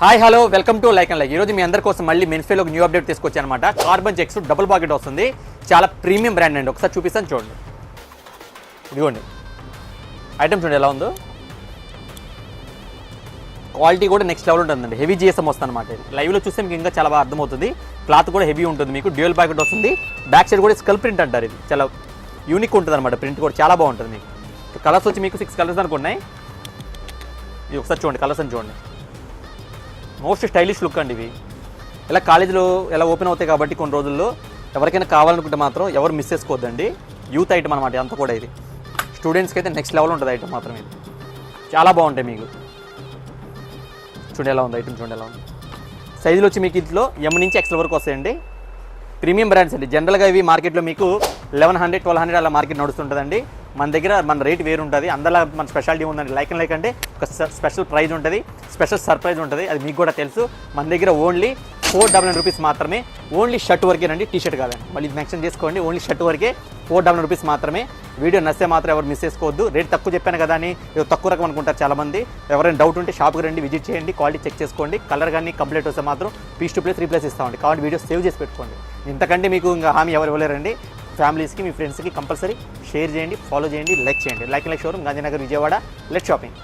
Hi hello welcome to like and like. ఈరోజు మీ అందరి కోసం మళ్ళీ మెన్స్వేలో ఒక న్యూ అప్డేట్ తీసుకొచ్చాను అనమాట. కార్బన్ చెక్స్ డబుల్ పాకెట్ వస్తుంది, చాలా ప్రీమియం బ్రాండ్ అండి. ఒకసారి చూపిస్తాను చూడండి. ఇదిగోండి ఐటమ్ చూడండి ఎలా ఉందో. క్వాలిటీ కూడా నెక్స్ట్ లెవెల్ ఉంటుందండి. హెవీ జిఎస్ఎం వస్తుంది అనమాట. లైవ్లో చూస్తే మీకు ఇంకా చాలా బాగా అర్థమవుతుంది. క్లాత్ కూడా హెవీ ఉంటుంది, మీకు డ్యూయల్ ప్యాకెట్ వస్తుంది. బ్యాక్ సైడ్ కూడా స్కల్ ప్రింట్ అంటారు. ఇది చాలా యూనిక్ ఉంటుంది అనమాట. ప్రింట్ కూడా చాలా బాగుంటుంది. మీకు కలర్స్ వచ్చి మీకు 6 కలర్స్ అనుకున్నాయి. ఇది ఒకసారి చూడండి, కలర్స్ అని చూడండి. మోస్ట్ స్టైలిష్ లుక్ అండి ఇవి. ఇలా కాలేజీలో ఎలా ఓపెన్ అవుతాయి కాబట్టి కొన్ని రోజుల్లో ఎవరికైనా కావాలనుకుంటే మాత్రం ఎవరు మిస్ చేసుకోవద్దండి. యూత్ ఐటమ్ అనమాట అంతా కూడా. ఇది స్టూడెంట్స్కి అయితే నెక్స్ట్ లెవెల్ ఉంటుంది ఐటమ్ మాత్రం. ఇది చాలా బాగుంటాయి. మీకు చూడండి ఎలా ఉంది ఐటమ్, చూడండి ఎలా ఉంది. సైజులు వచ్చి మీకు ఇంట్లో ఎమ్ నుంచి ఎక్స్ఎల్ వరకు వస్తాయండి. ప్రీమియం బ్రాండ్స్ అండి. జనరల్గా ఇవి మార్కెట్లో మీకు 1100, 1200 అలా మార్కెట్ నడుస్తుంటుందండి. మన దగ్గర మన రేట్ వేరు ఉంటుంది. అందులో మన స్పెషాలిటీ ఉందండి. లైక్ అండ్ లైక్ అంటే ఒక స్పెషల్ ప్రైజ్ ఉంటుంది, స్పెషల్ సర్ప్రైజ్ ఉంటుంది. అది మీకు కూడా తెలుసు. మన దగ్గర ఓన్లీ 499 రూపీస్ మాత్రమే. ఓన్లీ షర్ట్ వరకేనండి, టీ షర్ట్ కాదండి. మళ్ళీ మెన్షన్ చేసుకోండి. ఓన్లీ షర్ట్ వరకే 499 రూపీస్ మాత్రమే. వీడియో నచ్చితే మాత్రం ఎవరు మిస్ చేసుకోవద్దు. రేట్ తక్కువ చెప్పాను కదా అని తక్కువ రకం అనుకుంటారు చాలామంది. ఎవరైనా డౌట్ ఉంటే షాప్కి రండి, విజిట్ చేయండి, క్వాలిటీ చెక్ చేసుకోండి. కలర్ కానీ కంప్లీట్ వస్తే మాత్రం పీస్ టు ప్లేస్ రీప్లేస్ ఇస్తామండి. కాబట్టి వీడియో సేవ్ చేసి పెట్టుకోండి. ఇంతకంటే మీకు ఇంకా హామీ ఎవరు ఇవ్వలేరండి. ఫ్యామిలీస్కి మీ ఫ్రెండ్స్కి కంపల్సరీ షేర్ చేయండి, ఫాలో చేయండి, లైక్ చేయండి. Like showroom Gandhinagar, Vijayawada. Let shopping.